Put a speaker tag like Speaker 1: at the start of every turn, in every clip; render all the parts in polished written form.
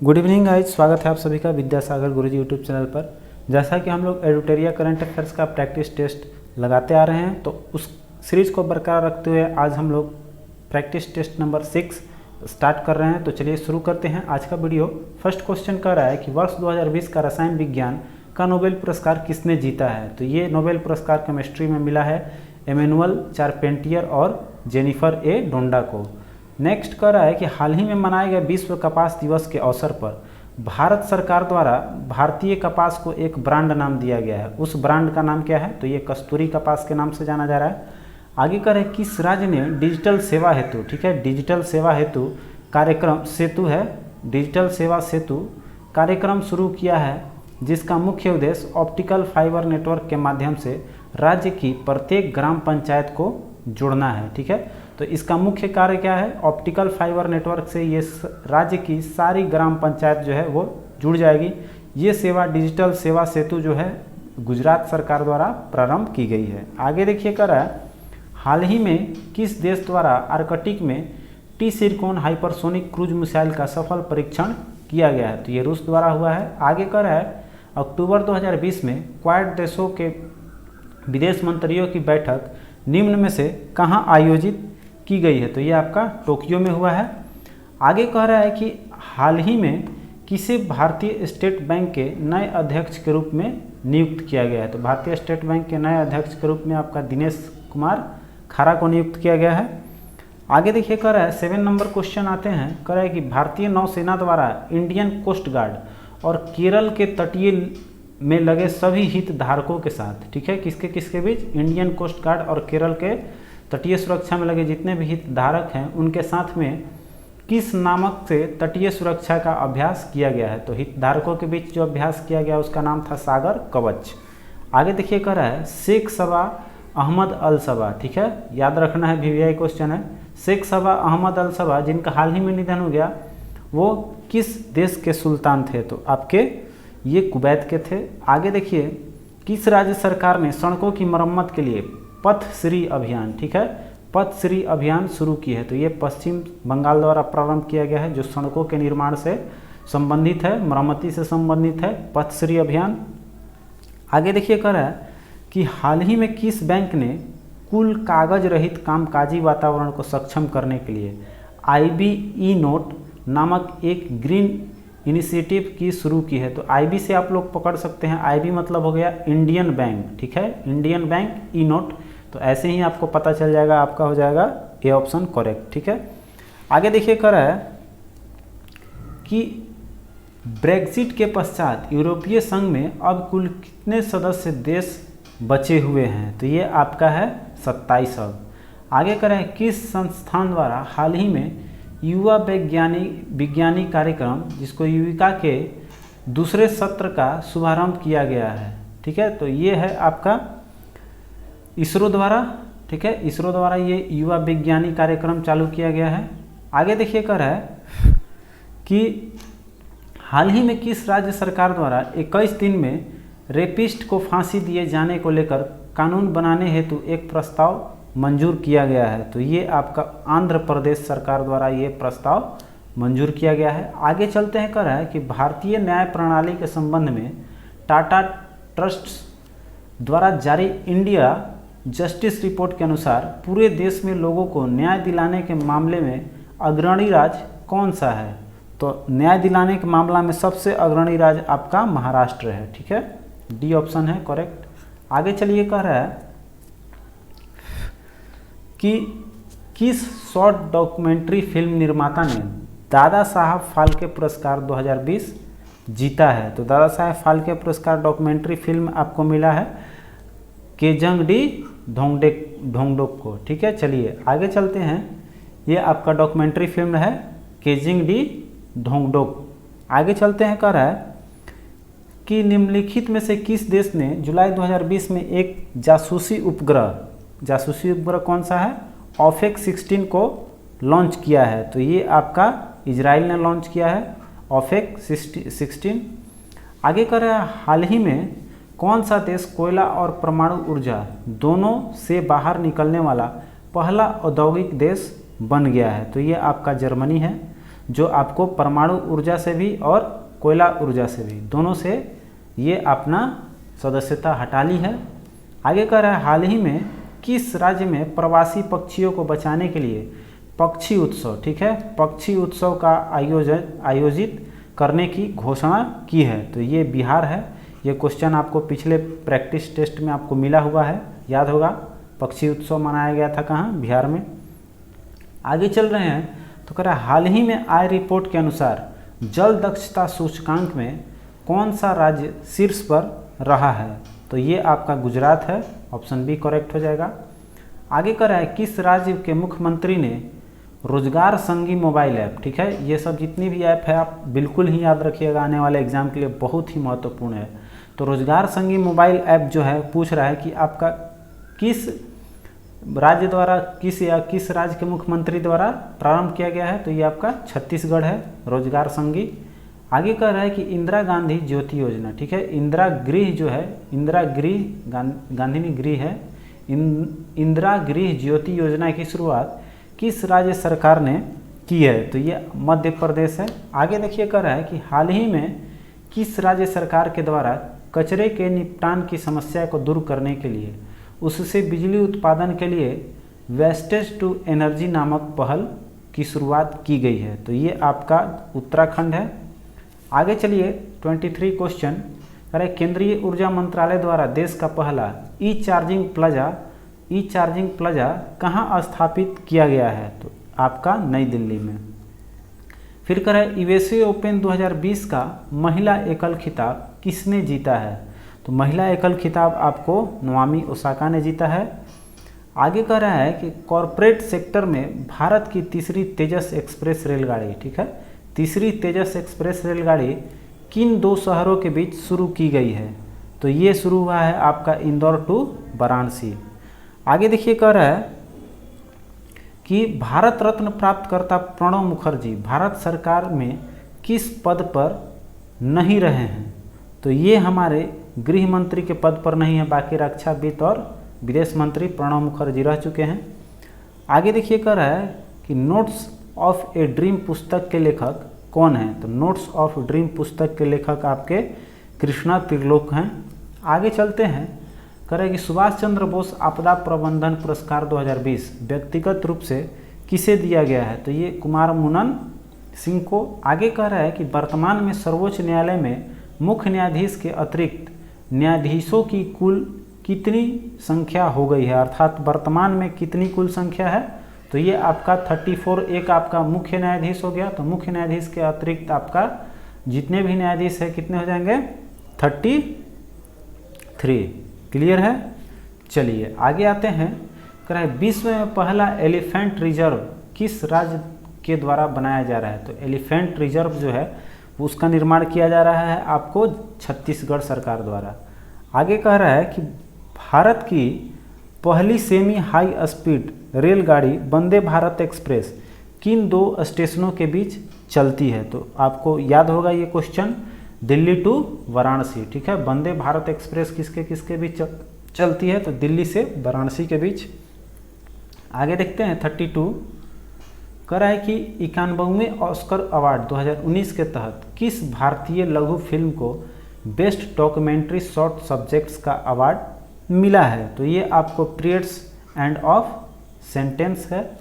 Speaker 1: Good evening guys, स्वागत है आप सभी का विद्यासागर गुरुजी यूट्यूब चैनल पर। जैसा कि हम लोग एडुटेरिया करंट अफेयर्स का प्रैक्टिस टेस्ट लगाते आ रहे हैं, तो उस सीरीज़ को बरकरार रखते हुए आज हम लोग प्रैक्टिस टेस्ट नंबर 6 स्टार्ट कर रहे हैं। तो चलिए शुरू करते हैं आज का वीडियो। फर्स्ट क्वेश्चन कह रहा है कि वर्ष 2020 का रसायन विज्ञान का नोबेल पुरस्कार किसने जीता है। तो ये नोबेल पुरस्कार केमिस्ट्री में मिला है एमेनुअल चारपेंटियर और जेनिफर ए डोंडा को। नेक्स्ट कह रहा है कि हाल ही में मनाए गए विश्व कपास दिवस के अवसर पर भारत सरकार द्वारा भारतीय कपास को एक ब्रांड नाम दिया गया है। उस ब्रांड का नाम क्या है। तो ये कस्तूरी कपास के नाम से जाना जा रहा है। आगे कह रहे हैं किस राज्य ने डिजिटल सेवा हेतु, ठीक है, डिजिटल सेवा हेतु कार्यक्रम सेतु है, डिजिटल सेवा सेतु कार्यक्रम शुरू किया है, जिसका मुख्य उद्देश्य ऑप्टिकल फाइबर नेटवर्क के माध्यम से राज्य की प्रत्येक ग्राम पंचायत को जोड़ना है। ठीक है, तो इसका मुख्य कार्य क्या है। ऑप्टिकल फाइबर नेटवर्क से ये राज्य की सारी ग्राम पंचायत जो है वो जुड़ जाएगी। ये सेवा डिजिटल सेवा सेतु जो है गुजरात सरकार द्वारा प्रारंभ की गई है। आगे देखिए कह रहा है हाल ही में किस देश द्वारा आर्कटिक में टी सिरकोन हाइपरसोनिक क्रूज मिसाइल का सफल परीक्षण किया गया है। तो ये रूस द्वारा हुआ है। आगे कह रहा है अक्टूबर 2020 में क्वाड देशों के विदेश मंत्रियों की बैठक निम्न में से कहाँ आयोजित की गई है। तो ये आपका टोक्यो में हुआ है। आगे कह रहा है कि हाल ही में किसे भारतीय स्टेट बैंक के नए अध्यक्ष के रूप में नियुक्त किया गया है। तो भारतीय स्टेट बैंक के नए अध्यक्ष के रूप में आपका दिनेश कुमार खारा को नियुक्त किया गया है। आगे देखिए कह रहा है 7 नंबर क्वेश्चन आते हैं। कह रहा है कि भारतीय नौसेना द्वारा इंडियन कोस्ट गार्ड और केरल के तटीय में लगे सभी हितधारकों के साथ, ठीक है, किसके किसके बीच, इंडियन कोस्ट गार्ड और केरल के तटीय सुरक्षा में लगे जितने भी हितधारक हैं उनके साथ में किस नामक से तटीय सुरक्षा का अभ्यास किया गया है। तो हितधारकों के बीच जो अभ्यास किया गया उसका नाम था सागर कवच। आगे देखिए कह रहा है शेख सबा अहमद अल सबा, ठीक है, याद रखना है, VVI क्वेश्चन है। शेख सबा अहमद अल सबा जिनका हाल ही में निधन हो गया, वो किस देश के सुल्तान थे। तो आपके ये कुवैत के थे। आगे देखिए किस राज्य सरकार ने सड़कों की मरम्मत के लिए पथश्री अभियान, ठीक है, पथश्री अभियान शुरू की है। तो ये पश्चिम बंगाल द्वारा प्रारंभ किया गया है, जो सड़कों के निर्माण से संबंधित है, मरम्मती से संबंधित है, पथश्री अभियान। आगे देखिए कह रहा है कि हाल ही में किस बैंक ने कुल कागज रहित कामकाजी वातावरण को सक्षम करने के लिए IB ई-नोट नामक एक ग्रीन इनिशिएटिव की शुरू की है। तो IB से आप लोग पकड़ सकते हैं, IB मतलब हो गया इंडियन बैंक, ठीक है, इंडियन बैंक ई-नोट। तो ऐसे ही आपको पता चल जाएगा, आपका हो जाएगा ए ऑप्शन करेक्ट। ठीक है, आगे देखिए कह रहा है कि ब्रेक्जिट के पश्चात यूरोपीय संघ में अब कुल कितने सदस्य देश बचे हुए हैं। तो ये आपका है 27 अब। आगे कह रहा है किस संस्थान द्वारा हाल ही में युवा विज्ञानी कार्यक्रम, जिसको युविका के दूसरे सत्र का शुभारंभ किया गया है। ठीक है, तो ये है आपका इसरो द्वारा, ठीक है, इसरो द्वारा ये युवा विज्ञानी कार्यक्रम चालू किया गया है। आगे देखिए कह रहा है कि हाल ही में किस राज्य सरकार द्वारा 21 दिन में रेपिस्ट को फांसी दिए जाने को लेकर कानून बनाने हेतु एक प्रस्ताव मंजूर किया गया है। तो ये आपका आंध्र प्रदेश सरकार द्वारा ये प्रस्ताव मंजूर किया गया है। आगे चलते हैं, कह रहा है कि भारतीय न्याय प्रणाली के संबंध में टाटा ट्रस्ट द्वारा जारी इंडिया जस्टिस रिपोर्ट के अनुसार पूरे देश में लोगों को न्याय दिलाने के मामले में अग्रणी राज्य कौन सा है। तो न्याय दिलाने के मामला में सबसे अग्रणी राज्य आपका महाराष्ट्र है। ठीक है, डी ऑप्शन है करेक्ट। आगे चलिए कह रहा है कि किस शॉर्ट डॉक्यूमेंट्री फिल्म निर्माता ने दादा साहब फाल्के पुरस्कार 2020 जीता है। तो दादा साहब फाल्के पुरस्कार डॉक्यूमेंट्री फिल्म आपको मिला है केजंगडी ढोंगडोक को। ठीक है, चलिए आगे चलते हैं। ये आपका डॉक्यूमेंट्री फिल्म है केजिंगडी ढोंगडोक। आगे चलते हैं, कह रहा है कि निम्नलिखित में से किस देश ने जुलाई 2020 में एक जासूसी उपग्रह कौन सा है, ऑफेक 16 को लॉन्च किया है। तो ये आपका इजराइल ने लॉन्च किया है ऑफेक 16। आगे कर रहा है हाल ही में कौन सा देश कोयला और परमाणु ऊर्जा दोनों से बाहर निकलने वाला पहला औद्योगिक देश बन गया है। तो ये आपका जर्मनी है। जो आपको परमाणु ऊर्जा से भी और कोयला ऊर्जा से भी दोनों से ये अपना सदस्यता हटा ली है। आगे कह रहा है हाल ही में किस राज्य में प्रवासी पक्षियों को बचाने के लिए पक्षी उत्सव, ठीक है, पक्षी उत्सव का आयोजित करने की घोषणा की है। तो ये बिहार है। ये क्वेश्चन आपको पिछले प्रैक्टिस टेस्ट में आपको मिला हुआ है, याद होगा। पक्षी उत्सव मनाया गया था कहाँ, बिहार में। आगे चल रहे हैं तो कह रहा है हाल ही में आय रिपोर्ट के अनुसार जल दक्षता सूचकांक में कौन सा राज्य शीर्ष पर रहा है। तो ये आपका गुजरात है, ऑप्शन बी करेक्ट हो जाएगा। आगे कह रहा है किस राज्य के मुख्यमंत्री ने रोजगार संगी मोबाइल ऐप, ठीक है, ये सब जितनी भी ऐप है आप बिल्कुल ही याद रखिएगा, आने वाले एग्जाम के लिए बहुत ही महत्वपूर्ण है। तो रोजगार संगी मोबाइल ऐप जो है पूछ रहा है कि आपका किस राज्य द्वारा, किस राज्य के मुख्यमंत्री द्वारा प्रारंभ किया गया है। तो ये आपका छत्तीसगढ़ है, रोजगार संगी। आगे कह रहा है कि इंदिरा गांधी ज्योति योजना, ठीक है, इंदिरा गृह जो है, इंदिरा गृह, गांधी में गृह है, इंदिरा गृह ज्योति योजना की शुरुआत किस राज्य सरकार ने की है। तो ये मध्य प्रदेश है। आगे देखिए कह रहा है कि हाल ही में किस राज्य सरकार के द्वारा कचरे के निपटान की समस्या को दूर करने के लिए उससे बिजली उत्पादन के लिए वेस्टेज टू एनर्जी नामक पहल की शुरुआत की गई है। तो ये आपका उत्तराखंड है। आगे चलिए 23 क्वेश्चन करें, केंद्रीय ऊर्जा मंत्रालय द्वारा देश का पहला ई चार्जिंग प्लाजा कहाँ स्थापित किया गया है। तो आपका नई दिल्ली में। फिर करें यूएसए ओपन 2020 का महिला एकल खिताब किसने जीता है। तो महिला एकल खिताब आपको नोआमी ओसाका ने जीता है। आगे कह रहा है कि कॉरपोरेट सेक्टर में भारत की तीसरी तेजस एक्सप्रेस रेलगाड़ी, ठीक है, तीसरी तेजस एक्सप्रेस रेलगाड़ी किन दो शहरों के बीच शुरू की गई है। तो ये शुरू हुआ है आपका इंदौर टू वाराणसी। आगे देखिए कह रहा है कि भारत रत्न प्राप्तकर्ता प्रणब मुखर्जी भारत सरकार में किस पद पर नहीं रहे हैं। तो ये हमारे गृह मंत्री के पद पर नहीं है, बाकी रक्षा वित्त और विदेश मंत्री प्रणब मुखर्जी रह चुके हैं। आगे देखिए कह रहा है कि नोट्स ऑफ ए ड्रीम पुस्तक के लेखक कौन है। तो नोट्स ऑफ ड्रीम पुस्तक के लेखक आपके कृष्णा त्रिलोक हैं। आगे चलते हैं, कह रहे कि सुभाष चंद्र बोस आपदा प्रबंधन पुरस्कार 2020 व्यक्तिगत रूप से किसे दिया गया है। तो ये कुमार मुनन सिंह को। आगे कह रहा है कि वर्तमान में सर्वोच्च न्यायालय में मुख्य न्यायाधीश के अतिरिक्त न्यायाधीशों की कुल कितनी संख्या हो गई है, अर्थात वर्तमान में कितनी कुल संख्या है। तो ये आपका 34, एक आपका मुख्य न्यायाधीश हो गया। तो मुख्य न्यायाधीश के अतिरिक्त आपका जितने भी न्यायाधीश है कितने हो जाएंगे, 33। क्लियर है। चलिए आगे आते हैं, कह रहा है विश्व में पहला एलिफेंट रिजर्व किस राज्य के द्वारा बनाया जा रहा है। तो एलिफेंट रिजर्व जो है उसका निर्माण किया जा रहा है आपको छत्तीसगढ़ सरकार द्वारा। आगे कह रहा है कि भारत की पहली सेमी हाई स्पीड रेलगाड़ी वंदे भारत एक्सप्रेस किन दो स्टेशनों के बीच चलती है। तो आपको याद होगा ये क्वेश्चन, दिल्ली टू वाराणसी, ठीक है। वंदे भारत एक्सप्रेस किसके किसके बीच चलती है। तो दिल्ली से वाराणसी के बीच। आगे देखते हैं 32, कह रहा है कि 91वें ऑस्कर अवार्ड 2019 के तहत किस भारतीय लघु फिल्म को बेस्ट डॉक्यूमेंट्री शॉर्ट सब्जेक्ट्स का अवार्ड मिला है। तो ये आपको पीरियड्स एंड ऑफ सेंटेंस है।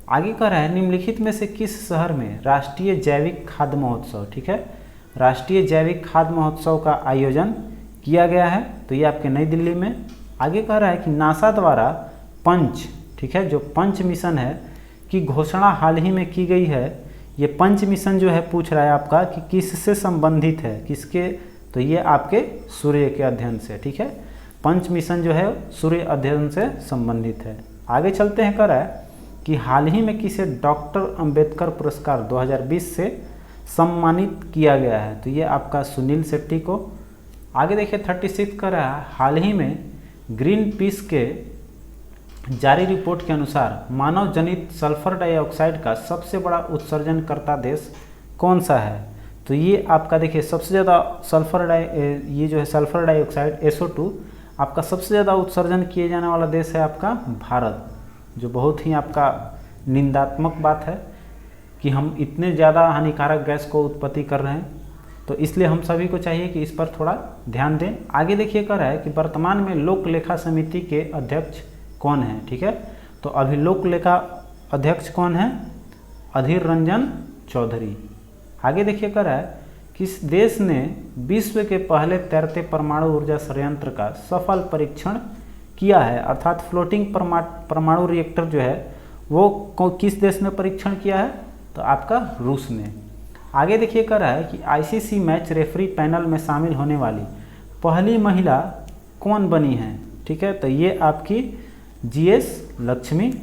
Speaker 1: आगे कह रहा है निम्नलिखित में से किस शहर में राष्ट्रीय जैविक खाद्य महोत्सव, ठीक है, राष्ट्रीय जैविक खाद्य महोत्सव का आयोजन किया गया है। तो ये आपके नई दिल्ली में। आगे कह रहा है कि नासा द्वारा पंच, ठीक है, जो पंच मिशन है की घोषणा हाल ही में की गई है। ये पंच मिशन जो है पूछ रहा है आपका कि किससे संबंधित है, किसके। तो ये आपके सूर्य के अध्ययन से, ठीक है। पंच मिशन जो है सूर्य अध्ययन से संबंधित है। आगे चलते हैं, कह रहा है कि हाल ही में किसे डॉक्टर अंबेडकर पुरस्कार 2020 से सम्मानित किया गया है। तो ये आपका सुनील शेट्टी को। आगे देखिए 36 कह रहा है हाल ही में ग्रीन पीस के जारी रिपोर्ट के अनुसार मानव जनित सल्फर डाइऑक्साइड का सबसे बड़ा उत्सर्जनकर्ता देश कौन सा है। तो ये आपका देखिए सबसे ज़्यादा ये जो है सल्फर डाइऑक्साइड SO2 आपका सबसे ज़्यादा उत्सर्जन किए जाने वाला देश है आपका भारत, जो बहुत ही आपका निंदात्मक बात है। कि हम इतने ज़्यादा हानिकारक गैस को उत्पत्ति कर रहे हैं। तो इसलिए हम सभी को चाहिए कि इस पर थोड़ा ध्यान दें। आगे देखिए कर रहा है कि वर्तमान में लोक लेखा समिति के अध्यक्ष कौन है। ठीक है, तो अभी लोक लेखा अध्यक्ष कौन है? अधीर रंजन चौधरी। आगे देखिए कर रहा है किस देश ने विश्व के पहले तैरते परमाणु ऊर्जा संयंत्र का सफल परीक्षण किया है, अर्थात फ्लोटिंग परमाणु रिएक्टर जो है वो किस देश ने परीक्षण किया है? तो आपका रूस ने। आगे देखिए कर रहा है कि आईसीसी मैच रेफरी पैनल में शामिल होने वाली पहली महिला कौन बनी है। ठीक है, तो ये आपकी जीएस लक्ष्मी।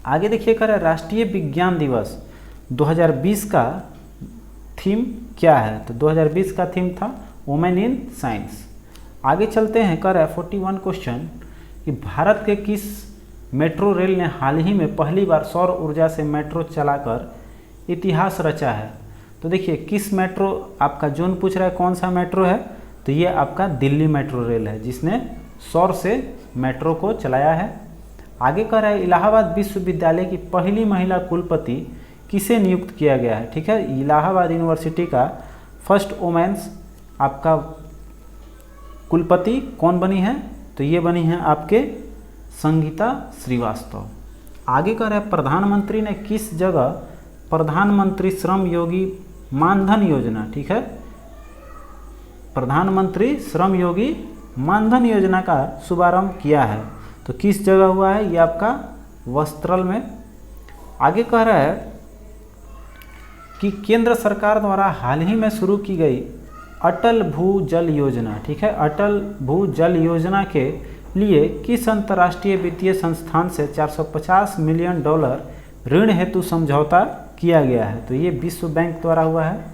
Speaker 1: आगे देखिए कर रहा है राष्ट्रीय विज्ञान दिवस 2020 का थीम क्या है? तो 2020 का थीम था वुमेन इन साइंस। आगे चलते हैं कर रहा है 41 क्वेश्चन कि भारत के किस मेट्रो रेल ने हाल ही में पहली बार सौर ऊर्जा से मेट्रो चलाकर इतिहास रचा है। तो देखिए किस मेट्रो, आपका जोन पूछ रहा है कौन सा मेट्रो है, तो ये आपका दिल्ली मेट्रो रेल है जिसने सौर से मेट्रो को चलाया है। आगे कह रहा है इलाहाबाद विश्वविद्यालय की पहली महिला कुलपति किसे नियुक्त किया गया है। ठीक है, इलाहाबाद यूनिवर्सिटी का फर्स्ट वुमेन्स आपका कुलपति कौन बनी है? तो ये बनी है आपके संगीता श्रीवास्तव। आगे कह रहा है प्रधानमंत्री ने किस जगह प्रधानमंत्री श्रम योगी मानधन योजना, ठीक है, प्रधानमंत्री श्रम योगी मानधन योजना का शुभारंभ किया है? तो किस जगह हुआ है? ये आपका वस्त्रल में। आगे कह रहा है कि केंद्र सरकार द्वारा हाल ही में शुरू की गई अटल भूजल योजना, ठीक है, अटल भूजल योजना के लिए किस अंतर्राष्ट्रीय वित्तीय संस्थान से 450 मिलियन डॉलर ऋण हेतु समझौता किया गया है? तो ये विश्व बैंक द्वारा हुआ है।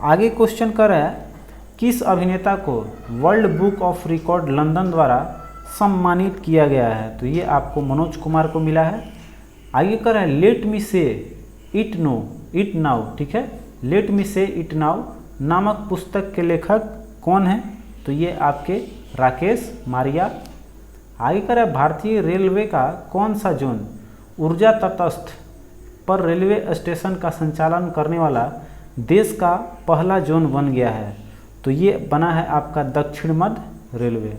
Speaker 1: आगे क्वेश्चन कर रहा है किस अभिनेता को world book of record London द्वारा सम्मानित किया गया है? तो ये आपको मनोज कुमार को मिला है। आगे कर रहा है लेट मी से इट नाउ, ठीक है, लेट मी से इट नाउ नामक पुस्तक के लेखक कौन है? तो ये आपके राकेश मारिया। आगे कर रहा है भारतीय रेलवे का कौन सा जोन ऊर्जा तटस्थ पर रेलवे स्टेशन का संचालन करने वाला देश का पहला जोन बन गया है? तो ये बना है आपका दक्षिण मध्य रेलवे।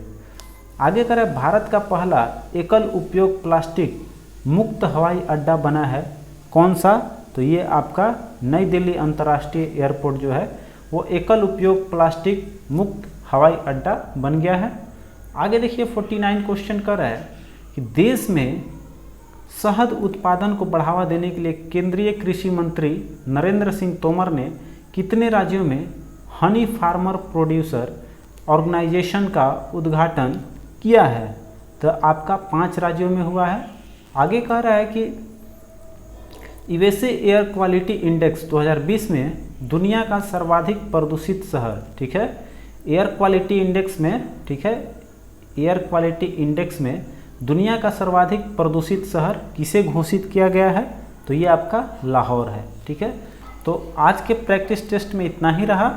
Speaker 1: आगे कर रहा है भारत का पहला एकल उपयोग प्लास्टिक मुक्त हवाई अड्डा बना है कौन सा? तो ये आपका नई दिल्ली अंतर्राष्ट्रीय एयरपोर्ट जो है वो एकल उपयोग प्लास्टिक मुक्त हवाई अड्डा बन गया है। आगे देखिए 49 क्वेश्चन कर रहा है कि देश में शहद उत्पादन को बढ़ावा देने के लिए केंद्रीय कृषि मंत्री नरेंद्र सिंह तोमर ने कितने राज्यों में हनी फार्मर प्रोड्यूसर ऑर्गेनाइजेशन का उद्घाटन किया है? तो आपका 5 राज्यों में हुआ है। आगे कह रहा है कि यूएसए एयर क्वालिटी इंडेक्स 2020 में दुनिया का सर्वाधिक प्रदूषित शहर, ठीक है, एयर क्वालिटी इंडेक्स में, ठीक है, एयर क्वालिटी इंडेक्स में दुनिया का सर्वाधिक प्रदूषित शहर किसे घोषित किया गया है? तो ये आपका लाहौर है। ठीक है, तो आज के प्रैक्टिस टेस्ट में इतना ही रहा।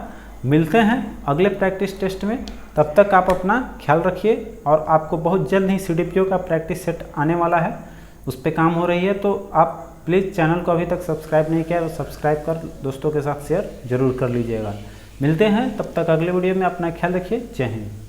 Speaker 1: मिलते हैं अगले प्रैक्टिस टेस्ट में, तब तक आप अपना ख्याल रखिए। और आपको बहुत जल्द ही सीडीपीओ का प्रैक्टिस सेट आने वाला है, उस पर काम हो रही है। तो आप प्लीज़ चैनल को अभी तक सब्सक्राइब नहीं किया तो सब्सक्राइब कर दोस्तों के साथ शेयर जरूर कर लीजिएगा। मिलते हैं, तब तक अगले वीडियो में अपना ख्याल रखिए। जय हिंद।